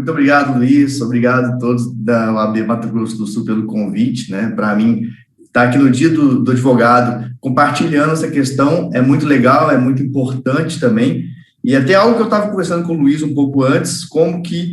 Muito obrigado, Luiz. Obrigado a todos da OAB Mato Grosso do Sul pelo convite, né? Para mim, estar aqui no Dia do Advogado, compartilhando essa questão, é muito legal, é muito importante também. E até algo que eu estava conversando com o Luiz um pouco antes, como que,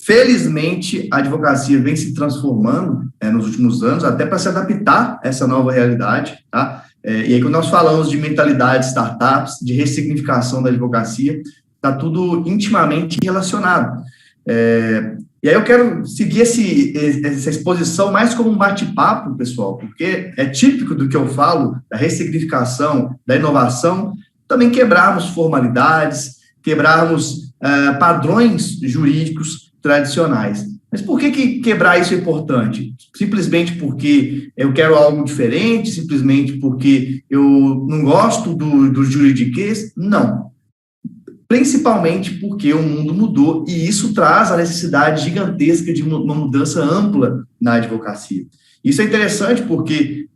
felizmente, a advocacia vem se transformando nos últimos anos, até para se adaptar a essa nova realidade, tá? E aí, quando nós falamos de mentalidade startups, de ressignificação da advocacia, está tudo intimamente relacionado. E aí eu quero seguir essa exposição mais como um bate-papo, pessoal, porque é típico do que eu falo, da ressignificação, da inovação, também quebrarmos formalidades, quebrarmos padrões jurídicos tradicionais. Mas por que quebrar isso é importante? Simplesmente porque eu quero algo diferente, simplesmente porque eu não gosto do juridiquês? Não. Principalmente porque o mundo mudou e isso traz a necessidade gigantesca de uma mudança ampla na advocacia. Isso é interessante porque,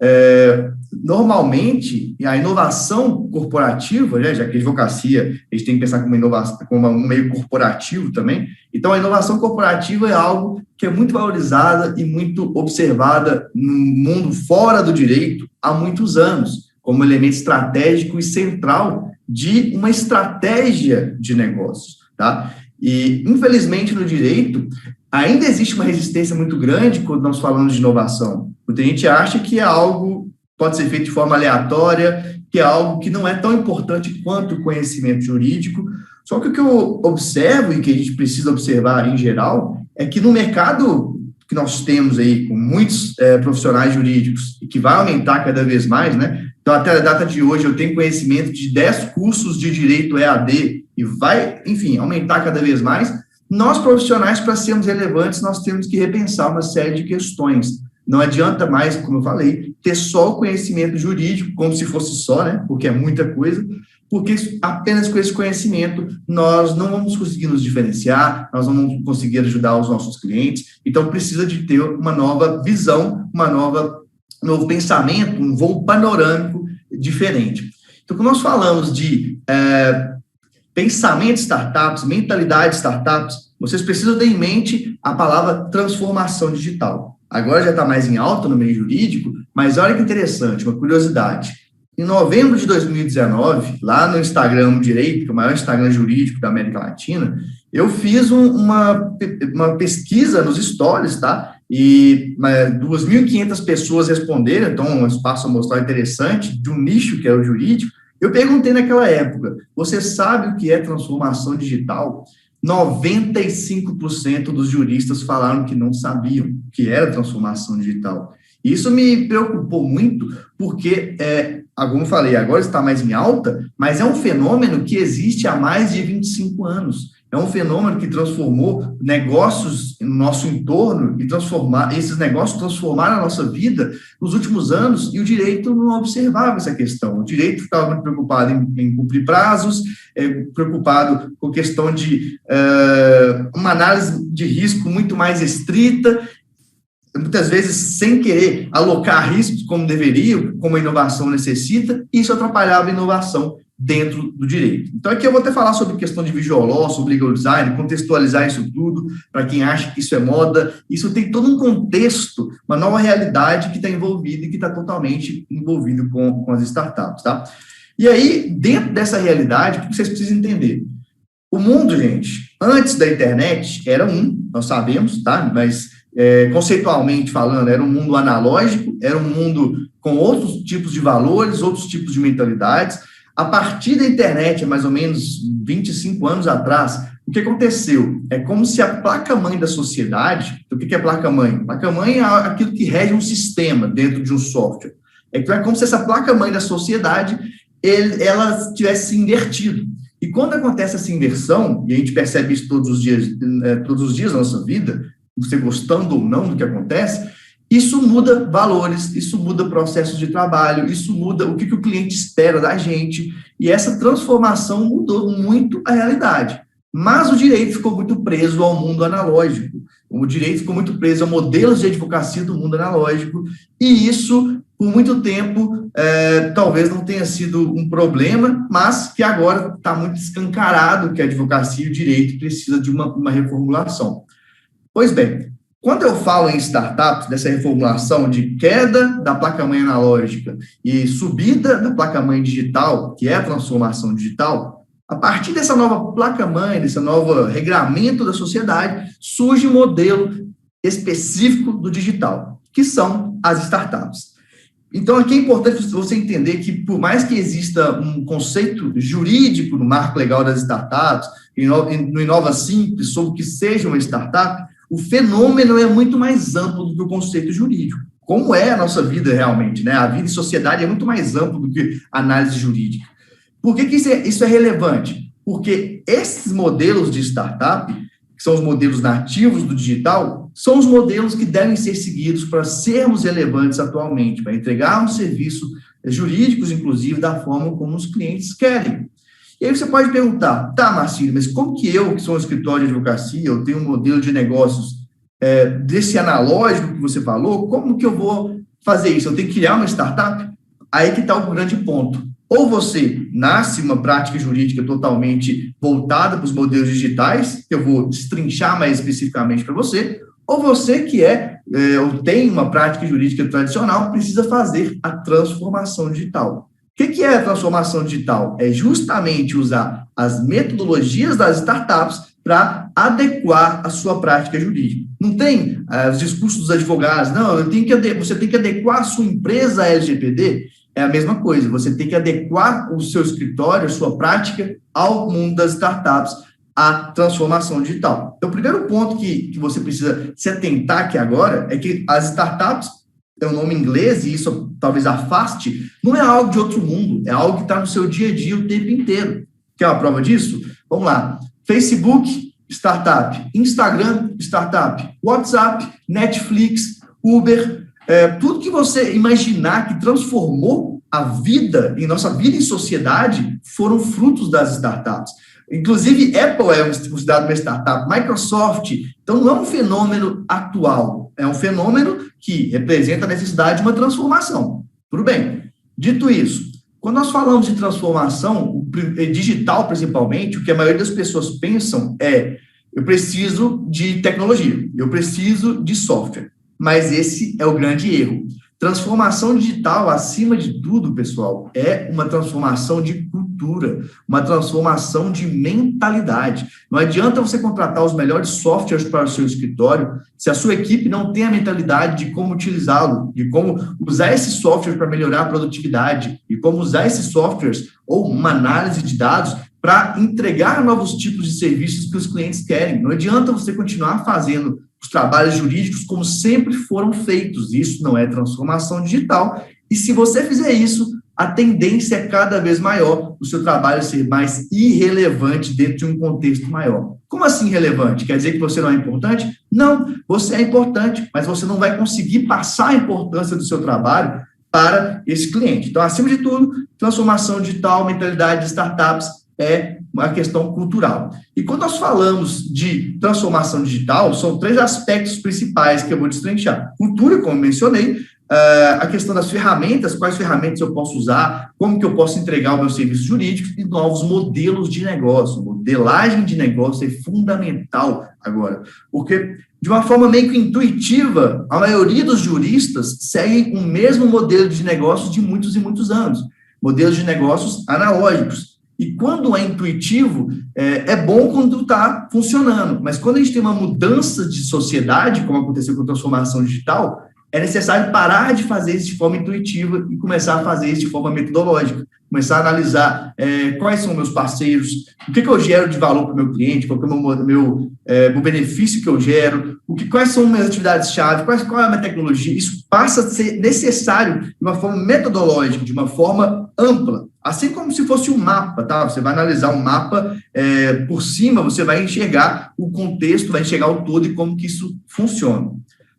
normalmente, a inovação corporativa, né, já que a advocacia, a gente tem que pensar como inovação, como um meio corporativo também, então a inovação corporativa é algo que é muito valorizada e muito observada no mundo fora do direito há muitos anos, como elemento estratégico e central de uma estratégia de negócios, tá? E, infelizmente, no direito, ainda existe uma resistência muito grande quando nós falamos de inovação. Muita gente acha que é algo pode ser feito de forma aleatória, que é algo que não é tão importante quanto o conhecimento jurídico. Só que o que eu observo e que a gente precisa observar em geral é que no mercado que nós temos aí, com muitos profissionais jurídicos, e que vai aumentar cada vez mais, né? Então, até a data de hoje, eu tenho conhecimento de 10 cursos de direito EAD, e vai, enfim, aumentar cada vez mais. Nós, profissionais, para sermos relevantes, nós temos que repensar uma série de questões. Não adianta mais, como eu falei, ter só o conhecimento jurídico, como se fosse só, né? Porque é muita coisa, porque apenas com esse conhecimento nós não vamos conseguir nos diferenciar, nós não vamos conseguir ajudar os nossos clientes, então precisa de ter uma nova visão, um novo pensamento, um voo panorâmico diferente. Então, quando nós falamos de pensamento startups, mentalidade startups, vocês precisam ter em mente a palavra transformação digital. Agora já está mais em alta no meio jurídico, mas olha que interessante, uma curiosidade. Em novembro de 2019, lá no Instagram Direito, que é o maior Instagram jurídico da América Latina, eu fiz uma pesquisa nos stories, tá? E 2.500 pessoas responderam, então um espaço amostral interessante, de um nicho que é o jurídico. Eu perguntei naquela época, você sabe o que é transformação digital? 95% dos juristas falaram que não sabiam o que era transformação digital. Isso me preocupou muito, porque, como eu falei, agora está mais em alta, mas é um fenômeno que existe há mais de 25 anos. É um fenômeno que transformou negócios no nosso entorno e esses negócios transformaram a nossa vida nos últimos anos, e o direito não observava essa questão. O direito ficava muito preocupado em cumprir prazos, preocupado com a questão de uma análise de risco muito mais estrita, muitas vezes sem querer alocar riscos como deveria, como a inovação necessita, e isso atrapalhava a inovação dentro do direito. Então, aqui eu vou até falar sobre questão de visual law, sobre legal design, contextualizar isso tudo, para quem acha que isso é moda. Isso tem todo um contexto, uma nova realidade que está envolvida e que está totalmente envolvido com as startups, tá? E aí, dentro dessa realidade, o que vocês precisam entender? O mundo, gente, antes da internet, era nós sabemos, tá? Mas, conceitualmente falando, era um mundo analógico, era um mundo com outros tipos de valores, outros tipos de mentalidades. A partir da internet, mais ou menos 25 anos atrás, o que aconteceu? É como se a placa-mãe da sociedade, o que é placa-mãe? Placa-mãe é aquilo que rege um sistema dentro de um software. É como se essa placa-mãe da sociedade, ela tivesse se invertido. E quando acontece essa inversão, e a gente percebe isso todos os dias da nossa vida, você gostando ou não do que acontece, isso muda valores, isso muda processos de trabalho, isso muda o que o cliente espera da gente, e essa transformação mudou muito a realidade. Mas o direito ficou muito preso ao mundo analógico, o direito ficou muito preso a modelos de advocacia do mundo analógico, e isso, por muito tempo, talvez não tenha sido um problema, mas que agora está muito escancarado que a advocacia e o direito precisa de uma reformulação. Pois bem, quando eu falo em startups, dessa reformulação de queda da placa-mãe analógica e subida da placa-mãe digital, que é a transformação digital, a partir dessa nova placa-mãe, desse novo regramento da sociedade, surge um modelo específico do digital, que são as startups. Então, aqui é importante você entender que, por mais que exista um conceito jurídico no marco legal das startups, no Inova Simples, sobre o que seja uma startup, o fenômeno é muito mais amplo do que o conceito jurídico. Como é a nossa vida realmente, né? A vida em sociedade é muito mais amplo do que a análise jurídica. Por que isso é relevante? Porque esses modelos de startup, que são os modelos nativos do digital, são os modelos que devem ser seguidos para sermos relevantes atualmente, para entregar um serviço jurídicos, inclusive, da forma como os clientes querem. E aí você pode perguntar, tá, Marcílio, mas como que eu, que sou um escritório de advocacia, eu tenho um modelo de negócios desse analógico que você falou, como que eu vou fazer isso? Eu tenho que criar uma startup? Aí que está o grande ponto. Ou você nasce uma prática jurídica totalmente voltada para os modelos digitais, que eu vou destrinchar mais especificamente para você, ou você que ou tem uma prática jurídica tradicional, precisa fazer a transformação digital. O que é a transformação digital? É justamente usar as metodologias das startups para adequar a sua prática jurídica. Não tem os discursos dos advogados, não, você tem que adequar a sua empresa à LGPD. É a mesma coisa, você tem que adequar o seu escritório, a sua prática, ao mundo das startups, à transformação digital. Então, o primeiro ponto que você precisa se atentar aqui agora é que as startups, é um nome em inglês, e isso talvez afaste, não é algo de outro mundo, é algo que está no seu dia a dia o tempo inteiro. Quer uma prova disso? Vamos lá. Facebook, startup. Instagram, startup. WhatsApp, Netflix, Uber, tudo que você imaginar que transformou a vida, em nossa vida em sociedade, foram frutos das startups. Inclusive, Apple é considerado uma startup, Microsoft. Então, não é um fenômeno atual, é um fenômeno que representa a necessidade de uma transformação. Tudo bem. Dito isso, quando nós falamos de transformação digital, principalmente, o que a maioria das pessoas pensam eu preciso de tecnologia, eu preciso de software. Mas esse é o grande erro. Transformação digital, acima de tudo, pessoal, é uma transformação de cultura, uma transformação de mentalidade. Não adianta você contratar os melhores softwares para o seu escritório se a sua equipe não tem a mentalidade de como utilizá-lo, de como usar esses softwares para melhorar a produtividade, e como usar esses softwares ou uma análise de dados para entregar novos tipos de serviços que os clientes querem. Não adianta você continuar fazendo os trabalhos jurídicos como sempre foram feitos. Isso não é transformação digital. E se você fizer isso, a tendência é cada vez maior o seu trabalho ser mais irrelevante dentro de um contexto maior. Como assim relevante? Quer dizer que você não é importante? Não, você é importante, mas você não vai conseguir passar a importância do seu trabalho para esse cliente. Então, acima de tudo, transformação digital, mentalidade de startups é uma questão cultural. E quando nós falamos de transformação digital, são 3 aspectos principais que eu vou destrinchar. Cultura, como mencionei, a questão das ferramentas, quais ferramentas eu posso usar, como que eu posso entregar o meu serviço jurídico e novos modelos de negócio. Modelagem de negócio é fundamental agora, porque de uma forma meio que intuitiva, a maioria dos juristas seguem o mesmo modelo de negócios de muitos e muitos anos, modelos de negócios analógicos. E quando é intuitivo, é bom quando está funcionando. Mas quando a gente tem uma mudança de sociedade, como aconteceu com a transformação digital, é necessário parar de fazer isso de forma intuitiva e começar a fazer isso de forma metodológica. Começar a analisar quais são meus parceiros, o que eu gero de valor para o meu cliente, qual que é o meu benefício que eu gero, quais são minhas atividades-chave, qual é a minha tecnologia. Isso passa a ser necessário de uma forma metodológica, de uma forma ampla. Assim como se fosse um mapa, tá? Você vai analisar um mapa por cima, você vai enxergar o contexto, vai enxergar o todo e como que isso funciona.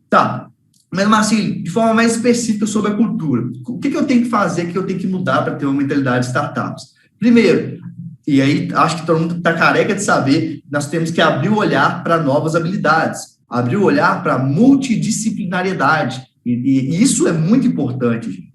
Tá. Mas, Marcílio, de forma mais específica sobre a cultura, o que eu tenho que fazer, o que eu tenho que mudar para ter uma mentalidade de startups? Primeiro, e aí acho que todo mundo está careca de saber, nós temos que abrir o olhar para novas habilidades, abrir o olhar para multidisciplinariedade, e isso é muito importante, gente.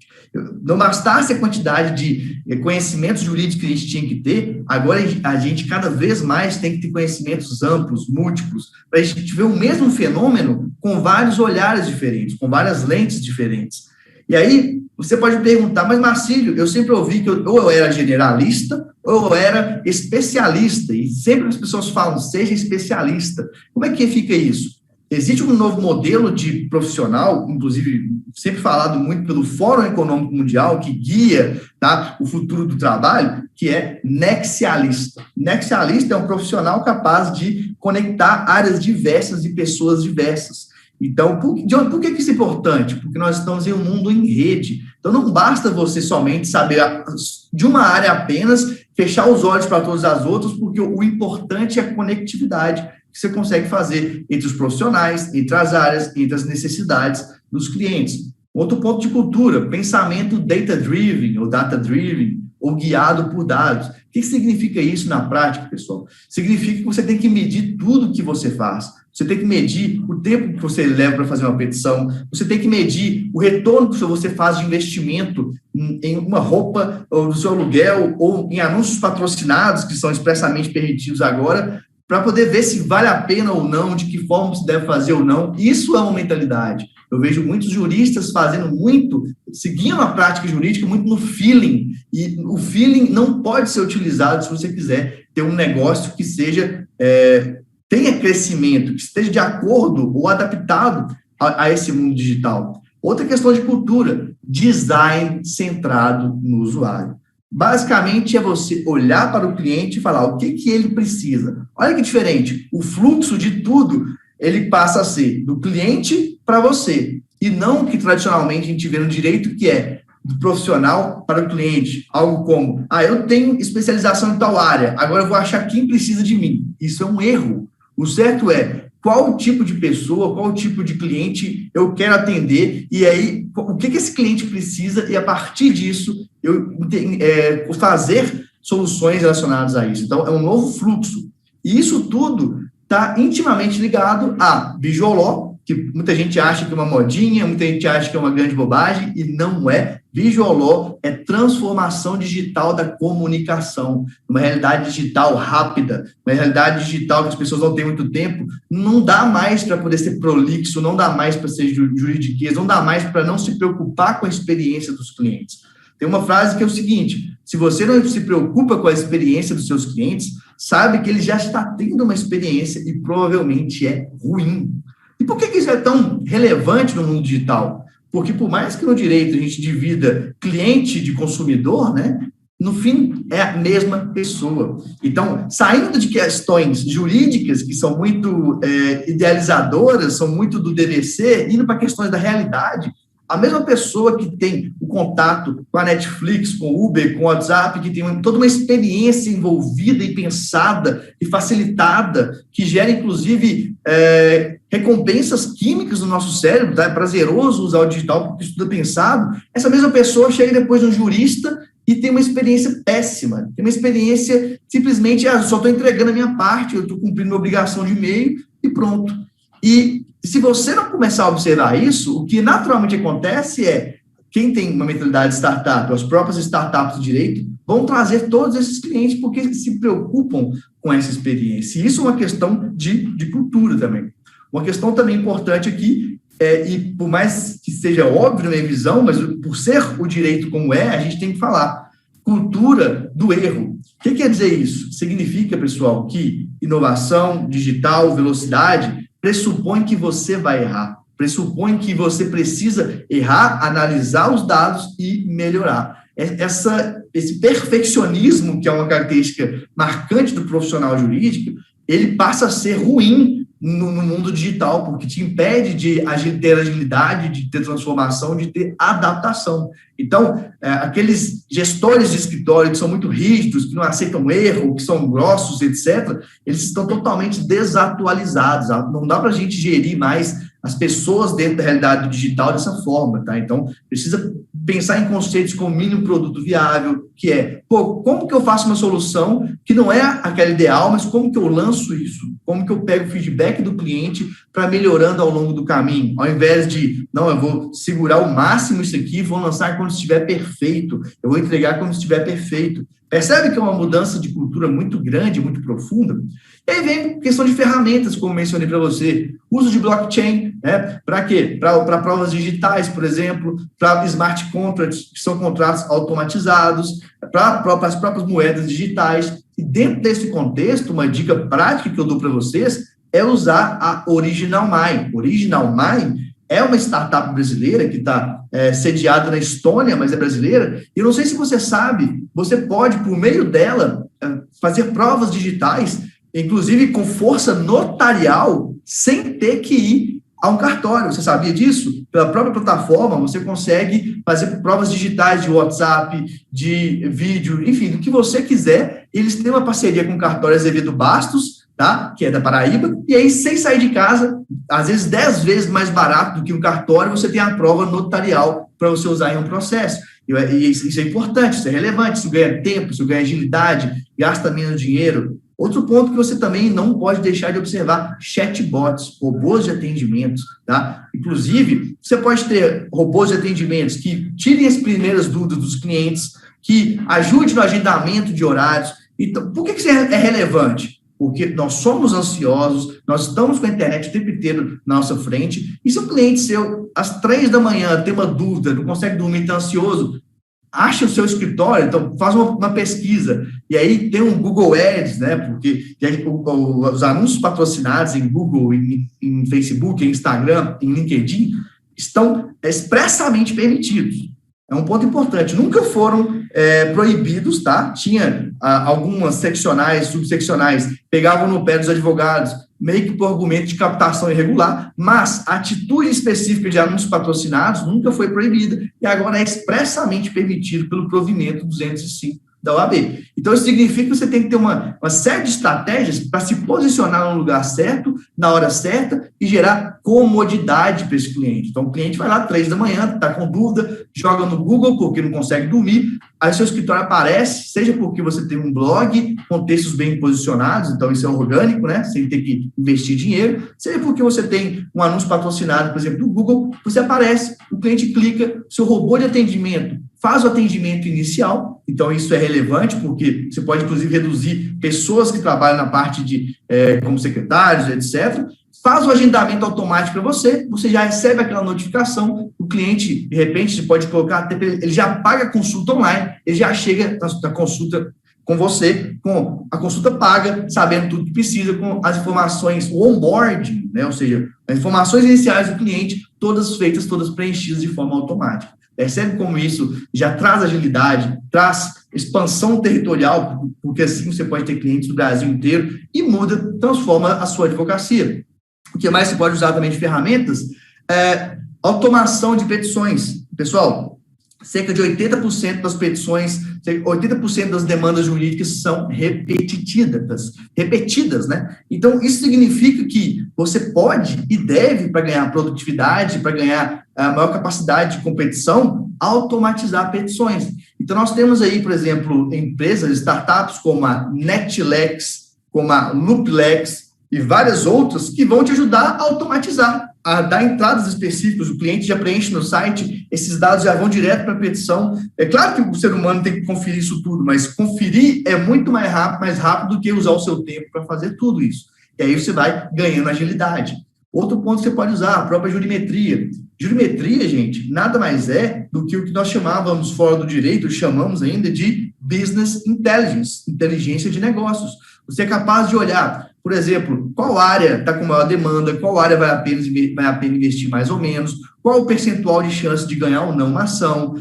Não bastasse a quantidade de conhecimentos jurídicos que a gente tinha que ter, agora a gente cada vez mais tem que ter conhecimentos amplos, múltiplos, para a gente ver o mesmo fenômeno com vários olhares diferentes, com várias lentes diferentes. E aí, você pode me perguntar, mas Marcílio, eu sempre ouvi que ou eu era generalista ou eu era especialista, e sempre as pessoas falam, seja especialista. Como é que fica isso? Existe um novo modelo de profissional, inclusive sempre falado muito pelo Fórum Econômico Mundial, que guia, tá, o futuro do trabalho, que é nexialista. Nexialista é um profissional capaz de conectar áreas diversas e pessoas diversas. Então, por que isso é importante? Porque nós estamos em um mundo em rede. Então, não basta você somente saber de uma área apenas, fechar os olhos para todas as outras, porque o importante é a conectividade que você consegue fazer entre os profissionais, entre as áreas, entre as necessidades dos clientes. Outro ponto de cultura, pensamento data-driven ou data-driven, ou guiado por dados. O que significa isso na prática, pessoal? Significa que você tem que medir tudo que você faz. Você tem que medir o tempo que você leva para fazer uma petição, você tem que medir o retorno que você faz de investimento em uma roupa, ou no seu aluguel, ou em anúncios patrocinados, que são expressamente permitidos agora, para poder ver se vale a pena ou não, de que forma se deve fazer ou não. Isso é uma mentalidade. Eu vejo muitos juristas fazendo muito, seguindo a prática jurídica muito no feeling, e o feeling não pode ser utilizado se você quiser ter um negócio que seja, tenha crescimento, que esteja de acordo ou adaptado a esse mundo digital. Outra questão de cultura, design centrado no usuário. Basicamente, é você olhar para o cliente e falar o que ele precisa. Olha que diferente, o fluxo de tudo, ele passa a ser do cliente para você, e não o que tradicionalmente a gente vê no direito, que é do profissional para o cliente. Algo como, eu tenho especialização em tal área, agora eu vou achar quem precisa de mim. Isso é um erro. O certo é qual tipo de pessoa, qual tipo de cliente eu quero atender, e aí o que esse cliente precisa, e a partir disso eu fazer soluções relacionadas a isso. Então, é um novo fluxo. E isso tudo está intimamente ligado a Visual Law, que muita gente acha que é uma modinha, muita gente acha que é uma grande bobagem, e não é. Visual Law é transformação digital da comunicação, uma realidade digital rápida, uma realidade digital que as pessoas não têm muito tempo, não dá mais para poder ser prolixo, não dá mais para ser juridiquês, não dá mais para não se preocupar com a experiência dos clientes. Tem uma frase que é o seguinte: se você não se preocupa com a experiência dos seus clientes, sabe que ele já está tendo uma experiência e provavelmente é ruim. E por que isso é tão relevante no mundo digital? Porque por mais que no direito a gente divida cliente de consumidor, né, no fim é a mesma pessoa. Então, saindo de questões jurídicas, que são muito idealizadoras, são muito do dever ser, indo para questões da realidade, a mesma pessoa que tem o contato com a Netflix, com o Uber, com o WhatsApp, que tem toda uma experiência envolvida e pensada e facilitada, que gera, inclusive, recompensas químicas no nosso cérebro, tá? É prazeroso usar o digital porque isso tudo é pensado. Essa mesma pessoa chega depois de um jurista e tem uma experiência péssima, tem uma experiência simplesmente, só estou entregando a minha parte, eu estou cumprindo minha obrigação de e-mail e pronto. E se você não começar a observar isso, o que naturalmente acontece é, quem tem uma mentalidade de startup, as próprias startups de direito, vão trazer todos esses clientes porque se preocupam com essa experiência. E isso é uma questão de cultura também. Uma questão também importante aqui, e por mais que seja óbvio na minha visão, mas por ser o direito como é, a gente tem que falar. Cultura do erro. O que quer dizer isso? Significa, pessoal, que inovação, digital, velocidade, pressupõe que você vai errar, pressupõe que você precisa errar, analisar os dados e melhorar. Esse perfeccionismo, que é uma característica marcante do profissional jurídico, ele passa a ser ruim no mundo digital, porque te impede de ter agilidade, de ter transformação, de ter adaptação. Então, aqueles gestores de escritório que são muito rígidos, que não aceitam erro, que são grossos, etc., eles estão totalmente desatualizados. Não dá para a gente gerir mais as pessoas dentro da realidade digital dessa forma, tá? Então, precisa pensar em conceitos como mínimo produto viável, que é, como que eu faço uma solução que não é aquela ideal, mas como que eu lanço isso? Como que eu pego o feedback do cliente para melhorando ao longo do caminho? Ao invés de, não, eu vou segurar ao máximo isso aqui, vou lançar quando se estiver perfeito, eu vou entregar como se estiver perfeito. Percebe que é uma mudança de cultura muito grande, muito profunda? E aí vem questão de ferramentas, como mencionei para você, uso de blockchain, né? Para quê? Para provas digitais, por exemplo, para smart contracts, que são contratos automatizados, para as próprias moedas digitais. E dentro desse contexto, uma dica prática que eu dou para vocês é usar a Original Mine. Original Mine é uma startup brasileira que está sediada na Estônia, mas é brasileira. E eu não sei se você sabe, você pode, por meio dela, fazer provas digitais, inclusive com força notarial, sem ter que ir a um cartório. Você sabia disso? Pela própria plataforma, você consegue fazer provas digitais de WhatsApp, de vídeo, enfim, do que você quiser. Eles têm uma parceria com o cartório Azevedo Bastos, tá? Que é da Paraíba, e aí, sem sair de casa, às vezes 10 vezes mais barato do que um cartório, você tem a prova notarial para você usar em um processo. E isso é importante, isso é relevante, isso ganha tempo, isso ganha agilidade, gasta menos dinheiro. Outro ponto que você também não pode deixar de observar, chatbots, robôs de atendimento, tá? Inclusive, você pode ter robôs de atendimentos que tirem as primeiras dúvidas dos clientes, que ajudem no agendamento de horários. Então, por que isso é relevante? Porque nós somos ansiosos, nós estamos com a internet o tempo inteiro na nossa frente, e se o cliente seu, às 3 da manhã, tem uma dúvida, não consegue dormir, está ansioso, acha o seu escritório, então faz uma pesquisa, e aí tem um Google Ads, né, porque os anúncios patrocinados em Google, em Facebook, em Instagram, em LinkedIn, estão expressamente permitidos. É um ponto importante. Nunca foram proibidos, tá? Tinha algumas seccionais, subseccionais, pegavam no pé dos advogados, meio que por argumento de captação irregular, mas a atitude específica de anúncios patrocinados nunca foi proibida e agora é expressamente permitido pelo provimento 205 da OAB. Então, isso significa que você tem que ter uma série de estratégias para se posicionar no lugar certo, na hora certa, e gerar comodidade para esse cliente. Então, o cliente vai lá 3 da manhã, está com dúvida, joga no Google porque não consegue dormir, aí seu escritório aparece, seja porque você tem um blog com textos bem posicionados, então isso é orgânico, né, sem ter que investir dinheiro, seja porque você tem um anúncio patrocinado, por exemplo, do Google, você aparece, o cliente clica, seu robô de atendimento faz o atendimento inicial, então isso é relevante, porque você pode, inclusive, reduzir pessoas que trabalham na parte de, como secretários, etc., faz o agendamento automático para você, você já recebe aquela notificação, o cliente, de repente, você pode colocar, ele já paga a consulta online, ele já chega na consulta com você, com a consulta paga, sabendo tudo que precisa, com as informações, o onboarding, né, ou seja, as informações iniciais do cliente, todas feitas, todas preenchidas de forma automática. Percebe como isso já traz agilidade, traz expansão territorial, porque assim você pode ter clientes do Brasil inteiro e muda, transforma a sua advocacia. O que mais você pode usar também de ferramentas? Automação de petições. Pessoal, cerca de 80% das petições, 80% das demandas jurídicas são repetidas, né? Então, isso significa que você pode e deve, para ganhar produtividade, para ganhar a maior capacidade de competição, automatizar petições. Então, nós temos aí, por exemplo, empresas, startups como a Netlex, como a Looplex e várias outras que vão te ajudar a automatizar, a dar entradas específicas, o cliente já preenche no site, esses dados já vão direto para a petição. É claro que o ser humano tem que conferir isso tudo, mas conferir é muito mais rápido do que usar o seu tempo para fazer tudo isso. E aí você vai ganhando agilidade. Outro ponto que você pode usar, a própria jurimetria. Jurimetria, gente, nada mais é do que o que nós chamávamos fora do direito, chamamos ainda de business intelligence, inteligência de negócios. Você é capaz de olhar, por exemplo, qual área está com maior demanda, qual área vai a pena investir mais ou menos, qual o percentual de chance de ganhar ou não uma ação,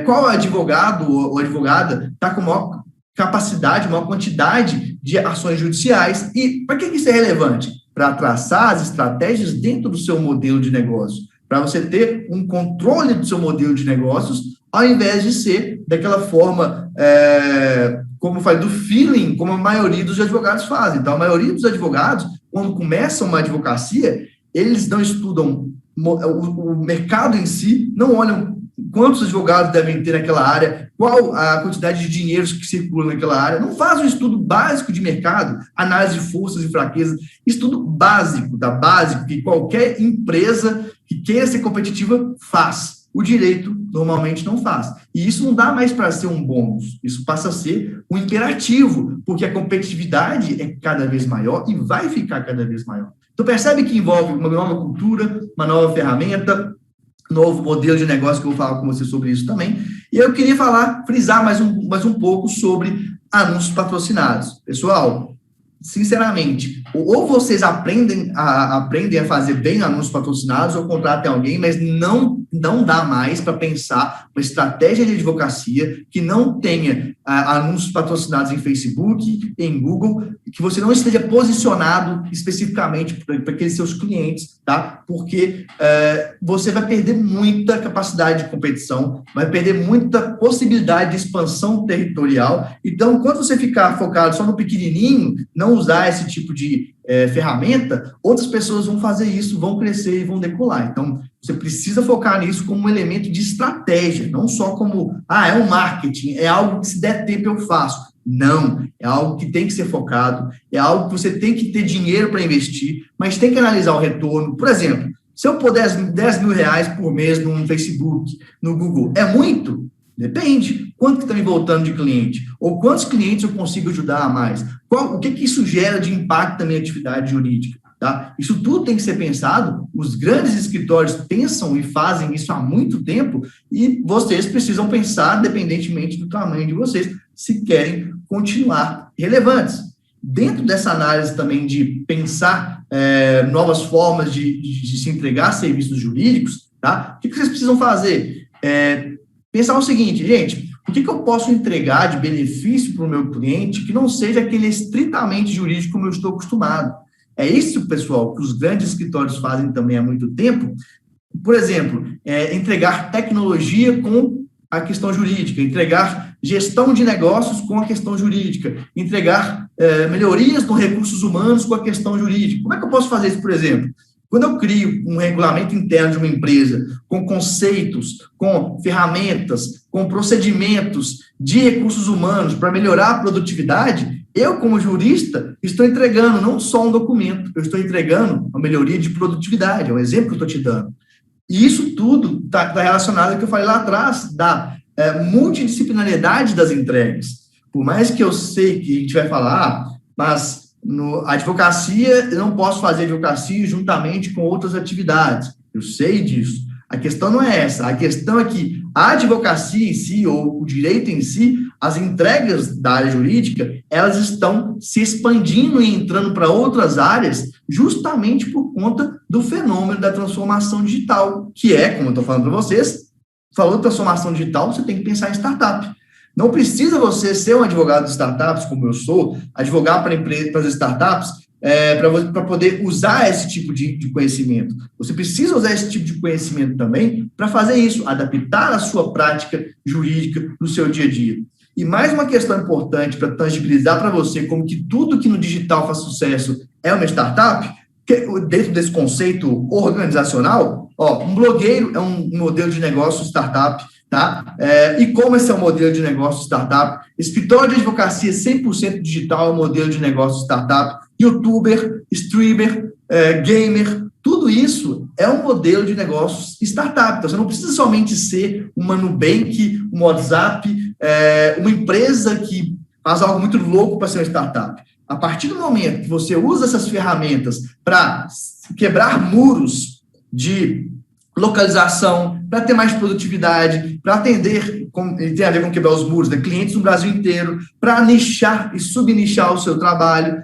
qual advogado ou advogada está com maior capacidade, maior quantidade de ações judiciais. E para que isso é relevante? Para traçar as estratégias dentro do seu modelo de negócio, para você ter um controle do seu modelo de negócios, ao invés de ser daquela forma, como eu falei, do feeling, como a maioria dos advogados fazem. Então, a maioria dos advogados, quando começam uma advocacia, eles não estudam o mercado em si, não olham quantos advogados devem ter naquela área, qual a quantidade de dinheiros que circulam naquela área, não faz um estudo básico de mercado, análise de forças e fraquezas, estudo básico, que qualquer empresa que queira ser competitiva faz. o direito normalmente não faz. E isso não dá mais para ser um bônus, isso passa a ser um imperativo, porque a competitividade é cada vez maior e vai ficar cada vez maior. Então, percebe que envolve uma nova cultura, uma nova ferramenta, novo modelo de negócio, que eu vou falar com você sobre isso também. E eu queria frisar mais um pouco sobre anúncios patrocinados. Pessoal, sinceramente, ou vocês aprendem a fazer bem anúncios patrocinados, ou contratem alguém, mas não dá mais para pensar uma estratégia de advocacia que não tenha anúncios patrocinados em Facebook, em Google, que você não esteja posicionado especificamente para aqueles seus clientes, tá? Porque você vai perder muita capacidade de competição, vai perder muita possibilidade de expansão territorial. Então, quando você ficar focado só no pequenininho, não usar esse tipo de ferramenta, outras pessoas vão fazer isso, vão crescer e vão decolar. Então, você precisa focar nisso como um elemento de estratégia, não só como, é um marketing, é algo que se der tempo eu faço. Não, é algo que tem que ser focado, é algo que você tem que ter dinheiro para investir, mas tem que analisar o retorno. Por exemplo, se eu pôr 10 mil reais por mês no Facebook, no Google, é muito? Depende. Quanto que está me voltando de cliente? Ou quantos clientes eu consigo ajudar a mais? O que isso gera de impacto na minha atividade jurídica? Tá? Isso tudo tem que ser pensado. Os grandes escritórios pensam e fazem isso há muito tempo e vocês precisam pensar, independentemente do tamanho de vocês, se querem continuar relevantes. Dentro dessa análise também de pensar novas formas de se entregar serviços jurídicos, tá? O que vocês precisam fazer? Pensar o seguinte, gente, o que eu posso entregar de benefício para o meu cliente que não seja aquele estritamente jurídico como eu estou acostumado? É isso, pessoal, que os grandes escritórios fazem também há muito tempo. Por exemplo, entregar tecnologia com a questão jurídica, entregar gestão de negócios com a questão jurídica, entregar melhorias nos recursos humanos com a questão jurídica. Como é que eu posso fazer isso, por exemplo? Quando eu crio um regulamento interno de uma empresa com conceitos, com ferramentas, com procedimentos de recursos humanos para melhorar a produtividade, eu, como jurista, estou entregando não só um documento, eu estou entregando uma melhoria de produtividade, é um exemplo que eu estou te dando. E isso tudo está relacionado ao que eu falei lá atrás, da multidisciplinariedade das entregas. Por mais que eu sei que a gente vai falar, mas a advocacia, eu não posso fazer advocacia juntamente com outras atividades. Eu sei disso. A questão não é essa. A questão é que a advocacia em si, ou o direito em si, as entregas da área jurídica, elas estão se expandindo e entrando para outras áreas justamente por conta do fenômeno da transformação digital, que é, como eu estou falando para vocês, falou de transformação digital, você tem que pensar em startup. Não precisa você ser um advogado de startups, como eu sou, advogar para as startups, para poder usar esse tipo de conhecimento. Você precisa usar esse tipo de conhecimento também para fazer isso, adaptar a sua prática jurídica no seu dia a dia. E mais uma questão importante para tangibilizar para você como que tudo que no digital faz sucesso é uma startup, que dentro desse conceito organizacional, um blogueiro é um modelo de negócio startup, tá? E-commerce é um modelo de negócio startup, escritório de advocacia 100% digital é um modelo de negócio startup, youtuber, streamer, gamer, tudo isso é um modelo de negócios startup. Então, você não precisa somente ser uma Nubank, um WhatsApp, uma empresa que faz algo muito louco para ser uma startup. A partir do momento que você usa essas ferramentas para quebrar muros de localização, para ter mais produtividade, para atender, tem a ver com quebrar os muros, clientes no Brasil inteiro, para nichar e subnichar o seu trabalho,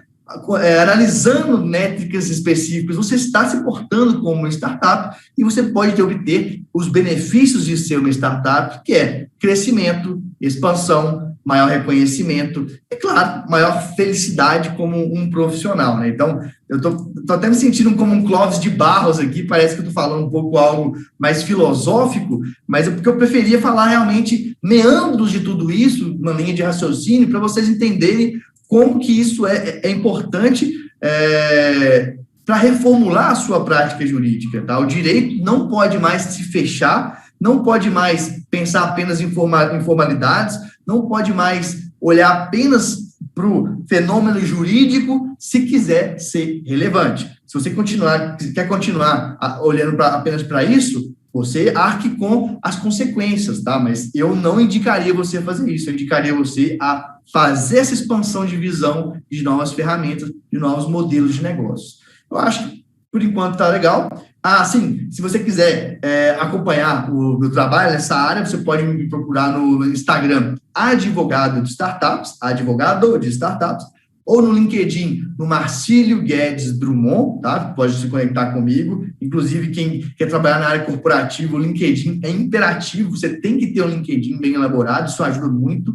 analisando métricas específicas, você está se portando como uma startup e você pode obter os benefícios de ser uma startup, que é crescimento, expansão, maior reconhecimento e, claro, maior felicidade como um profissional, né? Então, eu estou até me sentindo como um Clóvis de Barros aqui, parece que eu estou falando um pouco algo mais filosófico, mas é porque eu preferia falar realmente meandros de tudo isso, uma linha de raciocínio, para vocês entenderem como que isso é importante para reformular a sua prática jurídica, tá? O direito não pode mais se fechar, não pode mais pensar apenas em formalidades, não pode mais olhar apenas para o fenômeno jurídico se quiser ser relevante. Se você quer continuar olhando apenas para isso, Você arque com as consequências, tá? Mas eu não indicaria você a fazer isso, eu indicaria você a fazer essa expansão de visão de novas ferramentas, de novos modelos de negócios. Eu acho que, por enquanto, tá legal. Sim, se você quiser acompanhar o meu trabalho nessa área, você pode me procurar no Instagram, advogado de startups, ou no LinkedIn, no Marcílio Guedes Drummond, tá? Pode se conectar comigo. Inclusive, quem quer trabalhar na área corporativa, o LinkedIn é imperativo, você tem que ter um LinkedIn bem elaborado, isso ajuda muito.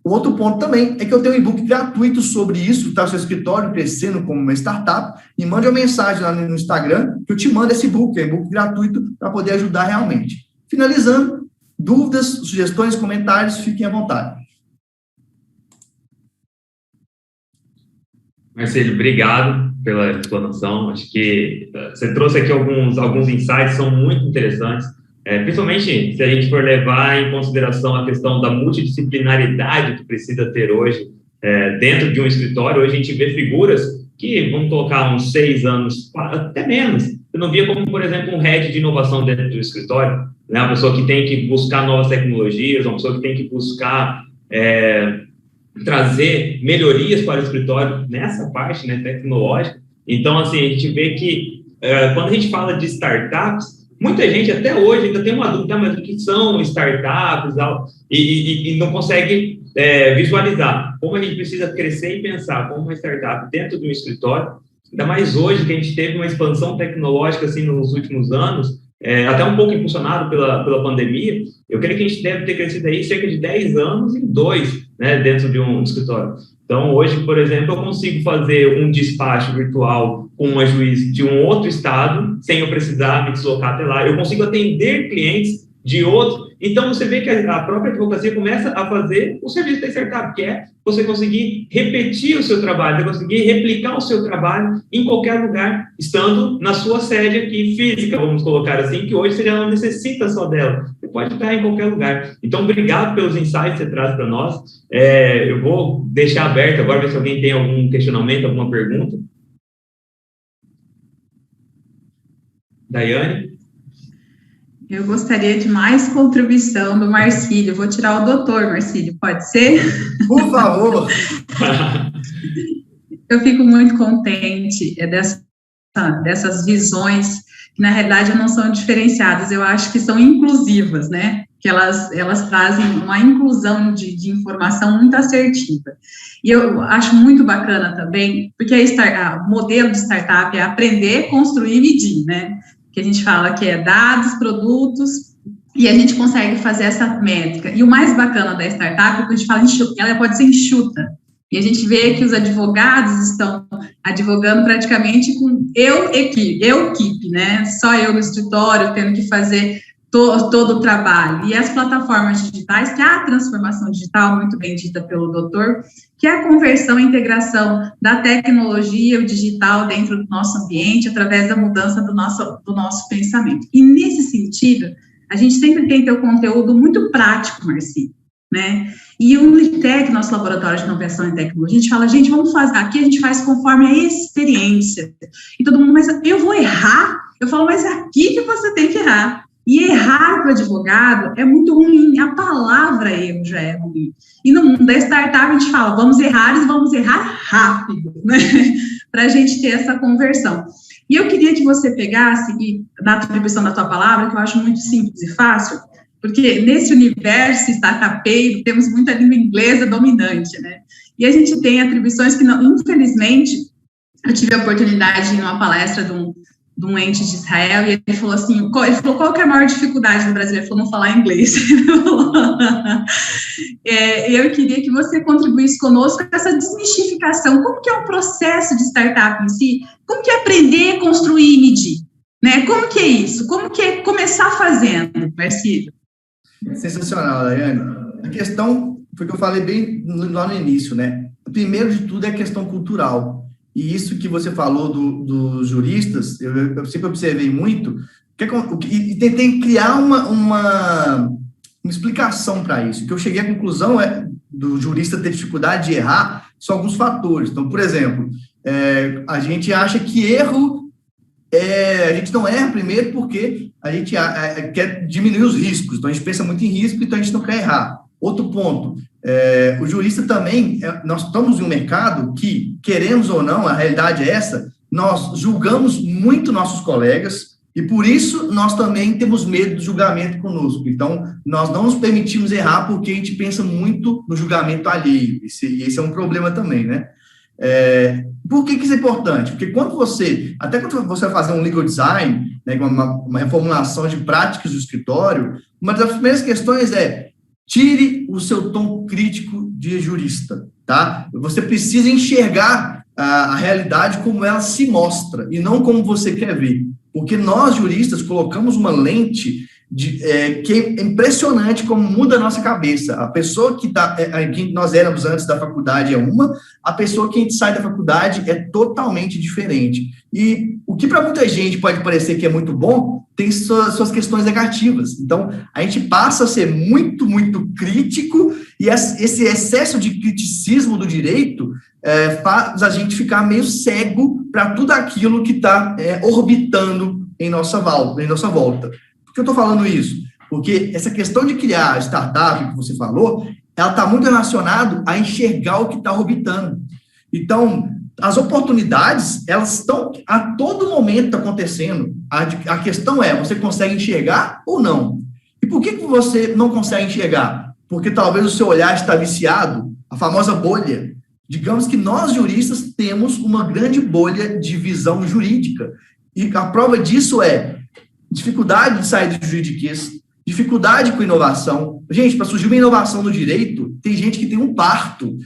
Outro ponto também é que eu tenho um e-book gratuito sobre isso, está o seu escritório crescendo como uma startup, e mande uma mensagem lá no Instagram, que eu te mando esse e-book, é um e-book gratuito para poder ajudar realmente. Finalizando, dúvidas, sugestões, comentários, fiquem à vontade. Marcílio, obrigado pela explanação. Acho que você trouxe aqui alguns insights, são muito interessantes, principalmente se a gente for levar em consideração a questão da multidisciplinaridade que precisa ter hoje dentro de um escritório. Hoje a gente vê figuras que, vamos colocar uns 6 anos, até menos, eu não via como, por exemplo, um head de inovação dentro do escritório, né? Uma pessoa que tem que buscar novas tecnologias, uma pessoa que tem que buscar trazer melhorias para o escritório nessa parte, né, tecnológica. Então, assim, a gente vê que quando a gente fala de startups, muita gente até hoje ainda tem uma dúvida, mas o que são startups e não consegue visualizar como a gente precisa crescer e pensar como uma startup dentro de um escritório, ainda mais hoje que a gente teve uma expansão tecnológica assim, nos últimos anos, até um pouco impulsionado pela pandemia. Eu creio que a gente deve ter crescido aí cerca de 10 anos em 2, né, dentro de um escritório. Então, hoje, por exemplo, eu consigo fazer um despacho virtual com uma juiz de um outro estado, sem eu precisar me deslocar até lá. Eu consigo atender clientes de outro. Então, você vê que a própria advocacia começa a fazer o serviço da startup, que é você conseguir repetir o seu trabalho, você conseguir replicar o seu trabalho em qualquer lugar, estando na sua sede aqui física, vamos colocar assim, que hoje você já não necessita só dela. Você pode estar em qualquer lugar. Então, obrigado pelos insights que você traz para nós. Eu vou deixar aberto agora, ver se alguém tem algum questionamento, alguma pergunta. Daiane? Eu gostaria de mais contribuição do Marcílio. Vou tirar o doutor, Marcílio, pode ser? Por favor! Eu fico muito contente dessas visões, que na realidade não são diferenciadas, eu acho que são inclusivas, né? Que elas trazem uma inclusão de informação muito assertiva. E eu acho muito bacana também, porque o modelo de startup é aprender, construir e medir, né? Que a gente fala que é dados, produtos, e a gente consegue fazer essa métrica. E o mais bacana da startup é que a gente fala ela pode ser enxuta. E a gente vê que os advogados estão advogando praticamente com equipe, né? Só eu no escritório, tendo que fazer todo o trabalho. E as plataformas digitais, que é a transformação digital, muito bem dita pelo doutor, que é a conversão e integração da tecnologia, o digital dentro do nosso ambiente, através da mudança do nosso pensamento. E, nesse sentido, a gente sempre tem que ter o conteúdo muito prático, Marcílio, né? E o LITEC, nosso laboratório de inovação e tecnologia, a gente fala, gente, vamos fazer, aqui a gente faz conforme a experiência. E todo mundo, mas eu vou errar? Eu falo, mas é aqui que você tem que errar. E errar para o advogado é muito ruim, a palavra erro já é ruim. E no mundo da startup a gente fala, vamos errar e vamos errar rápido, né? Para a gente ter essa conversão. E eu queria que você pegasse, e na atribuição da tua palavra, que eu acho muito simples e fácil, porque nesse universo startupeiro temos muita língua inglesa dominante, né? E a gente tem atribuições que, não, infelizmente, eu tive a oportunidade de ir numa palestra de um ente de Israel, e ele falou assim, qual que é a maior dificuldade do Brasil? Ele falou, não falar inglês. Eu queria que você contribuísse conosco com essa desmistificação. Como que é o processo de startup em si? Como que é aprender, construir e medir? Né? Como que é isso? Como que é começar fazendo, Marcílio? Sensacional, Daiane. A questão, foi o que eu falei bem lá no início, né? Primeiro de tudo é a questão cultural. E isso que você falou dos juristas, eu sempre observei muito, e tentei criar uma explicação para isso. Que eu cheguei à conclusão do jurista ter dificuldade de errar são alguns fatores. Então, por exemplo, a gente acha que erro a gente não erra primeiro porque a gente quer diminuir os riscos, então a gente pensa muito em risco, então a gente não quer errar. Outro ponto, o jurista também, nós estamos em um mercado que, queremos ou não, a realidade é essa, nós julgamos muito nossos colegas e, por isso, nós também temos medo do julgamento conosco. Então, nós não nos permitimos errar porque a gente pensa muito no julgamento alheio. Esse é um problema também, né? Por que isso é importante? Porque quando você vai fazer um legal design, né, uma reformulação de práticas do escritório, uma das primeiras questões é tire o seu tom crítico de jurista, tá? Você precisa enxergar a realidade como ela se mostra e não como você quer ver. Porque nós, juristas, colocamos uma lente que é impressionante como muda a nossa cabeça. A pessoa que nós éramos antes da faculdade é uma, a pessoa que a gente sai da faculdade é totalmente diferente. E o que para muita gente pode parecer que é muito bom, tem suas questões negativas. Então, a gente passa a ser muito, muito crítico, e esse excesso de criticismo do direito faz a gente ficar meio cego para tudo aquilo que está orbitando em nossa volta. Por que eu estou falando isso? Porque essa questão de criar startup, que você falou, ela está muito relacionada a enxergar o que está orbitando. Então, as oportunidades, elas estão a todo momento acontecendo. A questão é, você consegue enxergar ou não? E por que você não consegue enxergar? Porque talvez o seu olhar está viciado, a famosa bolha. Digamos que nós, juristas, temos uma grande bolha de visão jurídica. E a prova disso é dificuldade de sair do juridiquês, dificuldade com inovação. Gente, para surgir uma inovação no direito, tem gente que tem um parto,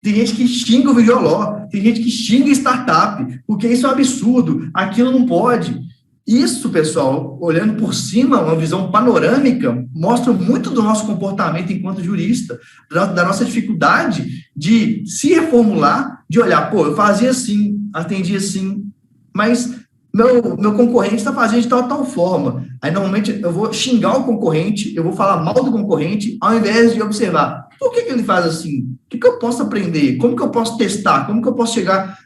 tem gente que xinga o videoló, tem gente que xinga startup, porque isso é um absurdo, aquilo não pode. Isso, pessoal, olhando por cima, uma visão panorâmica, mostra muito do nosso comportamento enquanto jurista, da nossa dificuldade de se reformular, de olhar, eu fazia assim, atendia assim, mas meu concorrente está fazendo de tal forma. Aí, normalmente, eu vou xingar o concorrente, eu vou falar mal do concorrente, ao invés de observar por que ele faz assim, o que eu posso aprender, como que eu posso testar, como que eu posso chegar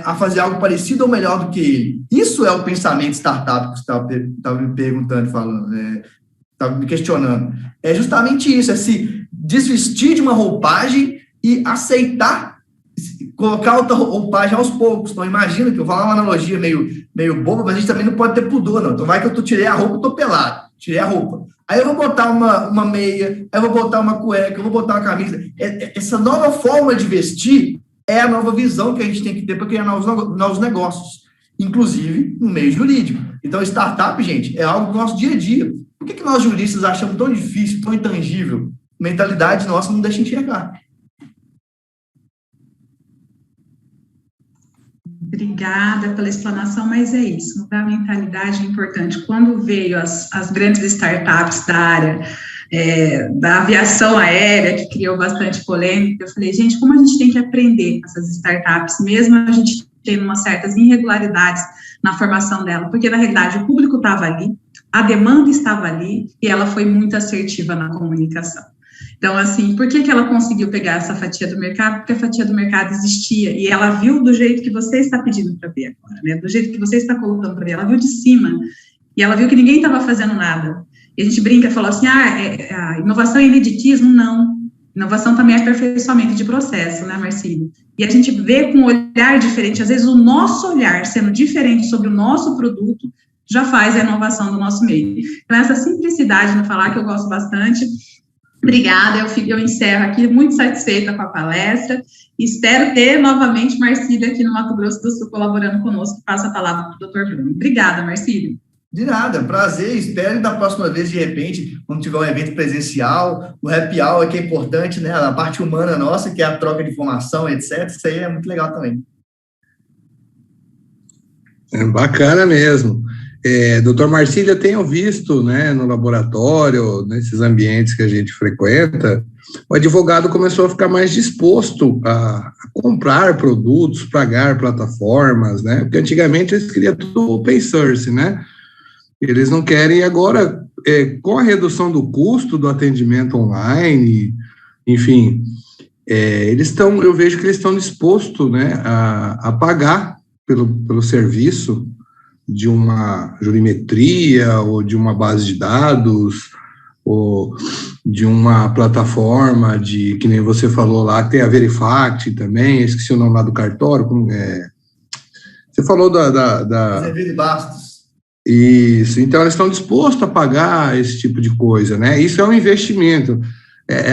a fazer algo parecido ou melhor do que ele. Isso é o pensamento startup que você estava me perguntando, estava me questionando. É justamente isso, é se desvestir de uma roupagem e aceitar colocar outra roupagem aos poucos. Então, imagina que eu vou falar uma analogia meio boba, mas a gente também não ode ter pudor, não. Então, vai que eu tirei a roupa, estou pelado, tirei a roupa. Aí eu vou botar uma meia, aí eu vou botar uma cueca, eu vou botar uma camisa. Essa nova forma de vestir é a nova visão que a gente tem que ter para criar novos negócios, inclusive no meio jurídico. Então, startup, gente, é algo do nosso dia a dia. Por que nós juristas achamos tão difícil, tão intangível? Mentalidade nossa não deixa enxergar. Obrigada pela explanação, mas é isso, mudar a mentalidade é importante. Quando veio as grandes startups da área da aviação aérea, que criou bastante polêmica, eu falei, gente, como a gente tem que aprender com essas startups, mesmo a gente tendo umas certas irregularidades na formação dela, porque, na realidade, o público estava ali, a demanda estava ali, e ela foi muito assertiva na comunicação. Então, assim, por que ela conseguiu pegar essa fatia do mercado? Porque a fatia do mercado existia, e ela viu do jeito que você está pedindo para ver agora, né? Do jeito que você está colocando para ver, ela viu de cima, e ela viu que ninguém estava fazendo nada. E a gente brinca e fala assim, a inovação é ineditismo? Não. Inovação também é aperfeiçoamento de processo, né, Marcílio? E a gente vê com um olhar diferente, às vezes o nosso olhar sendo diferente sobre o nosso produto, já faz a inovação do nosso meio. Então, essa simplicidade no falar que eu gosto bastante. Obrigada, eu encerro aqui muito satisfeita com a palestra, espero ter novamente Marcílio aqui no Mato Grosso do Sul colaborando conosco, passo a palavra para o doutor Bruno. Obrigada, Marcílio. De nada, prazer, espero da próxima vez, de repente, quando tiver um evento presencial, o happy hour que é importante, né, a parte humana nossa, que é a troca de informação, etc, isso aí é muito legal também. É bacana mesmo. Doutor Marcílio, eu tenho visto, né, no laboratório, nesses ambientes que a gente frequenta, o advogado começou a ficar mais disposto a comprar produtos, pagar plataformas, né, porque antigamente eles queriam tudo open source, né, eles não querem agora, com a redução do custo do atendimento online, enfim, eu vejo que eles estão dispostos, né, a pagar pelo serviço, de uma jurimetria, ou de uma base de dados, ou de uma plataforma que nem você falou lá, tem a Verifact também, esqueci o nome lá do cartório, você falou Azevedo e Bastos. Isso, então eles estão dispostos a pagar esse tipo de coisa, né? Isso é um investimento.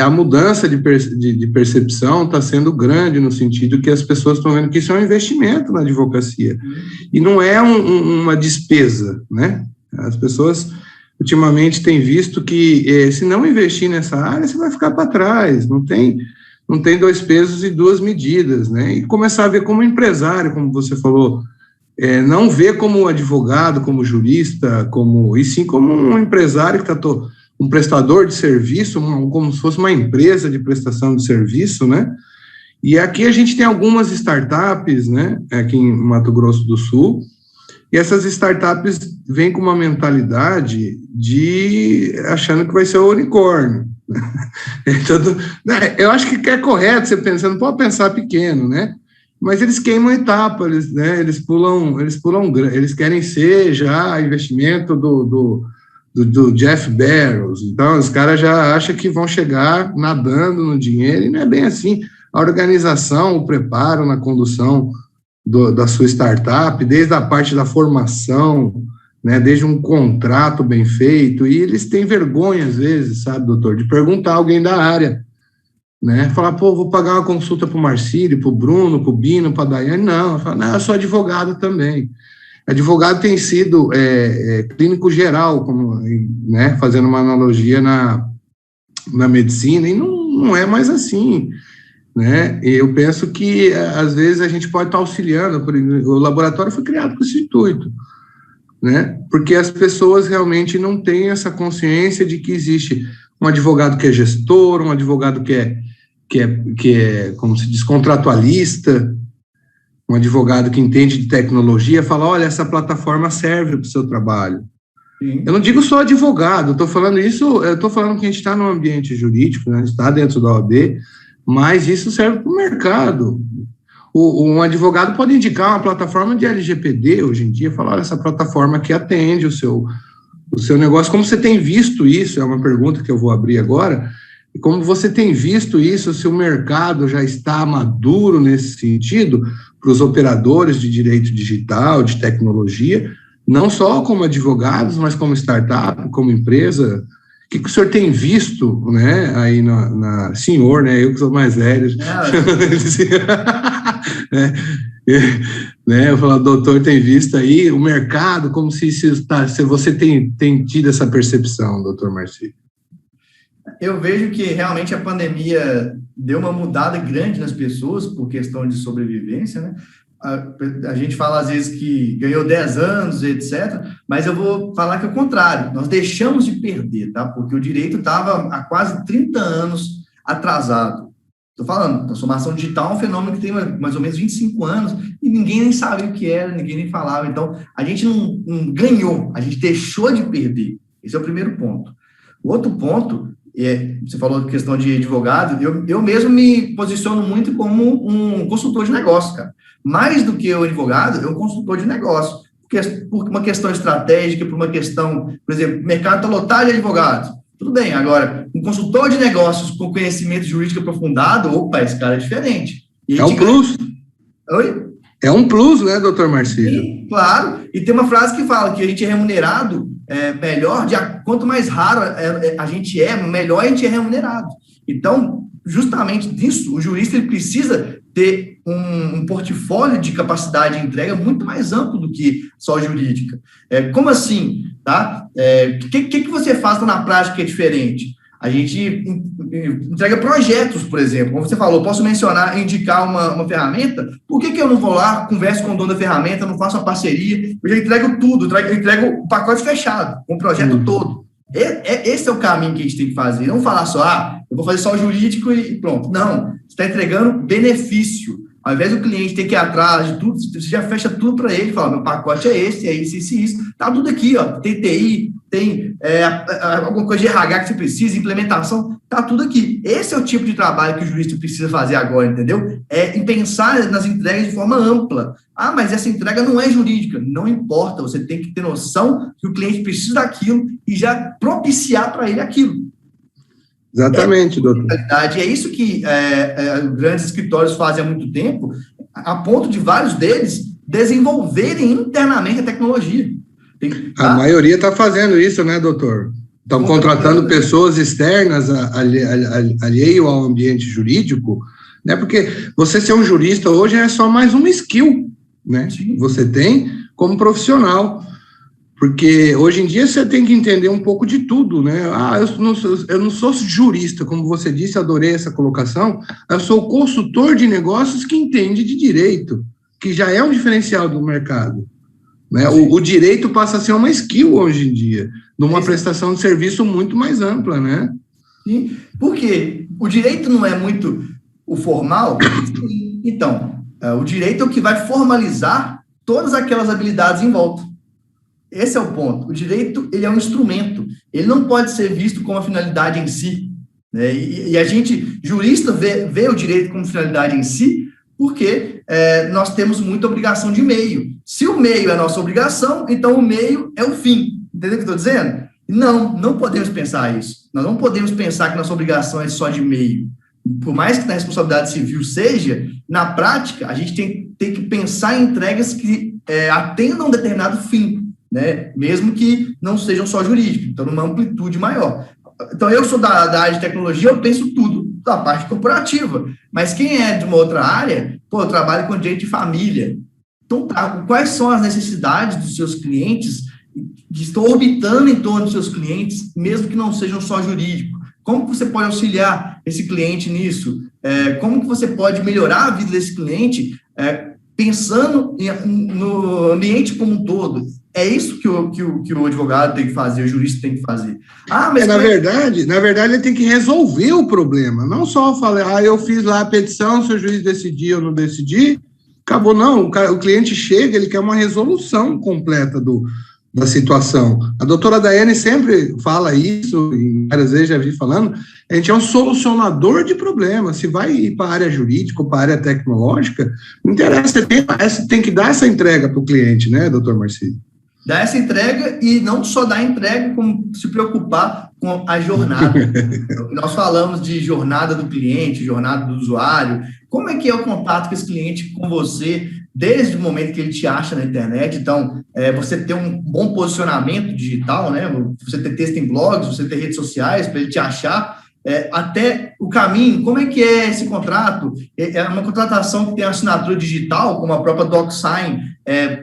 A mudança de percepção está sendo grande no sentido que as pessoas estão vendo que isso é um investimento na advocacia e não é uma despesa, né? As pessoas ultimamente têm visto que se não investir nessa área, você vai ficar para trás, não tem 2 pesos e 2 medidas, né? E começar a ver como empresário, como você falou, não ver como advogado, como jurista, e sim como um empresário que está um prestador de serviço, como se fosse uma empresa de prestação de serviço, né? E aqui a gente tem algumas startups, né, aqui em Mato Grosso do Sul, e essas startups vêm com uma mentalidade achando que vai ser o unicórnio. Eu acho que é correto você pensar, não pode pensar pequeno, né? Mas eles queimam etapa, eles pulam, eles querem ser já investimento do Jeff Bezos. Então, os caras já acham que vão chegar nadando no dinheiro, e não é bem assim. A organização, o preparo na condução da sua startup, desde a parte da formação, né, desde um contrato bem feito, e eles têm vergonha, às vezes, sabe, doutor, de perguntar a alguém da área, né, falar, vou pagar uma consulta para o Marcílio, para o Bruno, para o Bino, para a Daiane, não, eu sou advogado também. Advogado tem sido clínico geral, como, né, fazendo uma analogia na medicina, e não é mais assim, né? Eu penso que, às vezes, a gente pode estar auxiliando, o laboratório foi criado com esse intuito, né? Porque as pessoas realmente não têm essa consciência de que existe um advogado que é gestor, um advogado que é, como se diz, contratualista, um advogado que entende de tecnologia, fala, olha, essa plataforma serve para o seu trabalho. Sim. Eu não digo só advogado, eu estou falando que a gente está no ambiente jurídico, né, a gente está dentro da OAB, mas isso serve para o mercado. Um advogado pode indicar uma plataforma de LGPD hoje em dia, falar, olha, essa plataforma que atende o seu negócio. Como você tem visto isso? É uma pergunta que eu vou abrir agora. Como você tem visto isso, se o mercado já está maduro nesse sentido, para os operadores de direito digital, de tecnologia, não só como advogados, mas como startup, como empresa? O que o senhor tem visto, né, aí senhor, né, eu que sou mais velho, né, eu falo, doutor, tem visto aí o mercado, como se você tem tido essa percepção, doutor Marcílio? Eu vejo que realmente a pandemia deu uma mudada grande nas pessoas por questão de sobrevivência, né? A gente fala às vezes que ganhou 10 anos, etc., mas eu vou falar que é o contrário, nós deixamos de perder, tá? Porque o direito estava há quase 30 anos atrasado. Estou falando, a transformação digital é um fenômeno que tem mais ou menos 25 anos e ninguém nem sabia o que era, ninguém nem falava. Então, a gente não ganhou, a gente deixou de perder. Esse é o primeiro ponto. O outro ponto, você falou da questão de advogado, eu mesmo me posiciono muito como um consultor de negócio, cara. Mais do que o advogado, eu consultor de negócio. Por uma questão estratégica, por uma questão, por exemplo, o mercado está lotado de advogados. Tudo bem, agora, um consultor de negócios com conhecimento jurídico aprofundado, opa, esse cara é diferente. É um plus. Oi? É um plus, né, doutor Marcílio? Sim, claro. E tem uma frase que fala que a gente é remunerado melhor, quanto mais raro a gente melhor a gente é remunerado. Então, justamente disso, o jurista ele precisa ter um portfólio de capacidade de entrega muito mais amplo do que só jurídica. Como assim? Tá? Que você faz na prática que é diferente? A gente entrega projetos, por exemplo. Como você falou, posso indicar uma ferramenta, por que eu não vou lá, converso com o dono da ferramenta, não faço uma parceria, eu já entrego tudo, eu entrego o pacote fechado, com o projeto todo. Esse é o caminho que a gente tem que fazer, não falar só, eu vou fazer só o jurídico e pronto. Não, você está entregando benefício. Ao invés do cliente ter que ir atrás de tudo, você já fecha tudo para ele, fala, meu pacote é esse, isso, isso, isso. Tá tudo aqui, ó, tem TI, tem alguma coisa de RH que você precisa, implementação, está tudo aqui. Esse é o tipo de trabalho que o jurista precisa fazer agora, entendeu? Em pensar nas entregas de forma ampla. Mas essa entrega não é jurídica. Não importa, você tem que ter noção que o cliente precisa daquilo e já propiciar para ele aquilo. Exatamente, doutor. É isso que grandes escritórios fazem há muito tempo, a ponto de vários deles desenvolverem internamente a tecnologia. A maioria está fazendo isso, né, doutor? Estão contratando pessoas externas alheio ao ambiente jurídico, né? Porque você ser um jurista hoje é só mais uma skill, né? Sim. Você tem como profissional. Porque hoje em dia você tem que entender um pouco de tudo, né? Eu não sou jurista, como você disse, adorei essa colocação. Eu sou consultor de negócios que entende de direito, que já é um diferencial do mercado. Né? O direito passa a ser uma skill hoje em dia, numa prestação de serviço muito mais ampla, né? Sim, porque o direito não é muito o formal. Então, o direito é o que vai formalizar todas aquelas habilidades em volta. Esse é o ponto. O direito, ele é um instrumento. Ele não pode ser visto como a finalidade em si. Né? E a gente, jurista, vê o direito como finalidade em si, porque nós temos muita obrigação de meio. Se o meio é a nossa obrigação, então o meio é o fim. Entendeu o que eu estou dizendo? Não podemos pensar isso. Nós não podemos pensar que nossa obrigação é só de meio. Por mais que na responsabilidade civil seja, na prática, a gente tem que pensar em entregas que atendam a um determinado fim. Né? Mesmo que não sejam só jurídicos, então numa amplitude maior. Então, eu sou da área de tecnologia, eu penso tudo da parte corporativa, mas quem é de uma outra área, eu trabalho com direito de família. Então, quais são as necessidades dos seus clientes que estão orbitando em torno dos seus clientes, mesmo que não sejam só jurídicos? Como que você pode auxiliar esse cliente nisso? Como que você pode melhorar a vida desse cliente pensando no ambiente como um todo? É isso que o advogado tem que fazer, o jurista tem que fazer. Mas na verdade, ele tem que resolver o problema, não só falar, eu fiz lá a petição, se o juiz decidir ou não decidir, acabou. Não, o cliente chega, ele quer uma resolução completa da situação. A doutora Daiane sempre fala isso, e várias vezes já vi falando, a gente é um solucionador de problemas. Se vai ir para a área jurídica ou para a área tecnológica, não interessa, você tem que dar essa entrega para o cliente, né, doutor Marcílio? Dar essa entrega e não só dar entrega, como se preocupar com a jornada. Nós falamos de jornada do cliente, jornada do usuário. Como é que é o contato com esse cliente com você desde o momento que ele te acha na internet? Então, você ter um bom posicionamento digital, né? Você ter texto em blogs, você ter redes sociais para ele te achar, até o caminho. Como é que é esse contrato? É uma contratação que tem assinatura digital, como a própria DocSign.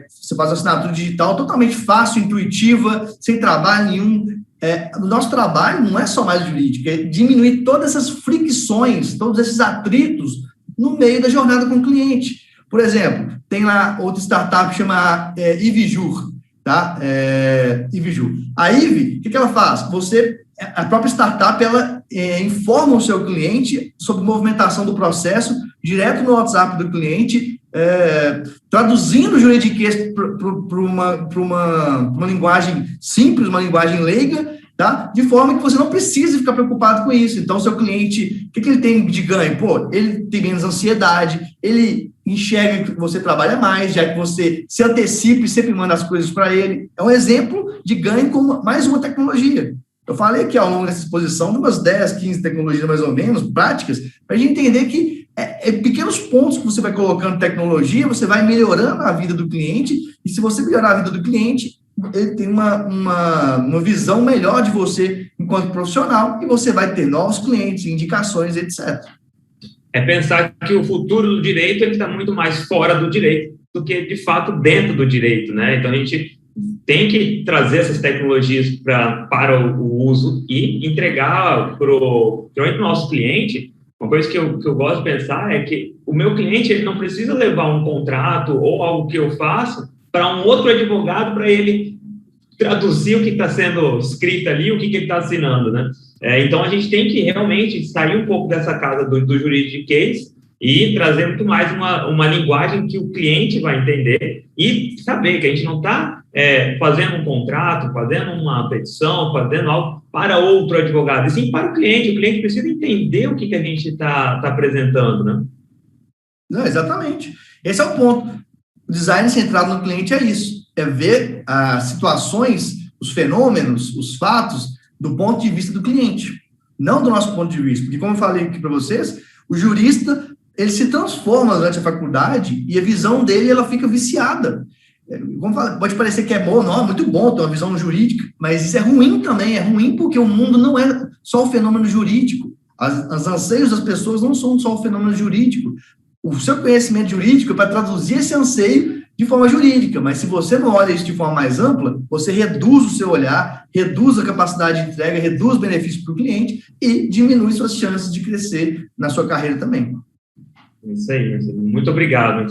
Você faz a assinatura digital totalmente fácil, intuitiva, sem trabalho nenhum. O nosso trabalho não é só mais jurídico, é diminuir todas essas fricções, todos esses atritos no meio da jornada com o cliente. Por exemplo, tem lá outra startup que chama IVJur, tá? IVJur. A IVE, o que ela faz? A própria startup, ela informa o seu cliente sobre movimentação do processo direto no WhatsApp do cliente, traduzindo o juridiquês para uma linguagem simples, uma linguagem leiga, tá? De forma que você não precise ficar preocupado com isso. Então, o seu cliente, o que ele tem de ganho? Ele tem menos ansiedade, ele enxerga que você trabalha mais, já que você se antecipa e sempre manda as coisas para ele. É um exemplo de ganho com mais uma tecnologia. Eu falei aqui ao longo dessa exposição de umas 10, 15 tecnologias mais ou menos, práticas, para a gente entender que pequenos pontos que você vai colocando tecnologia, você vai melhorando a vida do cliente, e se você melhorar a vida do cliente, ele tem uma visão melhor de você enquanto profissional, e você vai ter novos clientes, indicações, etc. É pensar que o futuro do direito está muito mais fora do direito do que, de fato, dentro do direito, né? Então, a gente tem que trazer essas tecnologias para o uso e entregar para o nosso cliente. Uma coisa que eu gosto de pensar é que o meu cliente ele não precisa levar um contrato ou algo que eu faço para um outro advogado para ele traduzir o que está sendo escrito ali, o que ele está assinando, né? Então, a gente tem que realmente sair um pouco dessa casa do juridiquês e trazer muito mais uma linguagem que o cliente vai entender e saber que a gente não está fazendo um contrato, fazendo uma petição, fazendo algo para outro advogado, e sim para o cliente precisa entender o que a gente está apresentando, né? Não, exatamente. Esse é o ponto. O design centrado no cliente é isso, é ver as situações, os fenômenos, os fatos, do ponto de vista do cliente, não do nosso ponto de vista, porque como eu falei aqui para vocês, o jurista, ele se transforma durante a faculdade e a visão dele, ela fica viciada. Como fala, pode parecer que é bom, não, é muito bom ter uma visão jurídica, mas isso é ruim também, é ruim porque o mundo não é só o fenômeno jurídico, os anseios das pessoas não são só o fenômeno jurídico. O seu conhecimento jurídico é para traduzir esse anseio de forma jurídica, mas se você não olha isso de forma mais ampla, você reduz o seu olhar, reduz a capacidade de entrega, reduz o benefício para o cliente e diminui suas chances de crescer na sua carreira também. Isso aí, muito obrigado,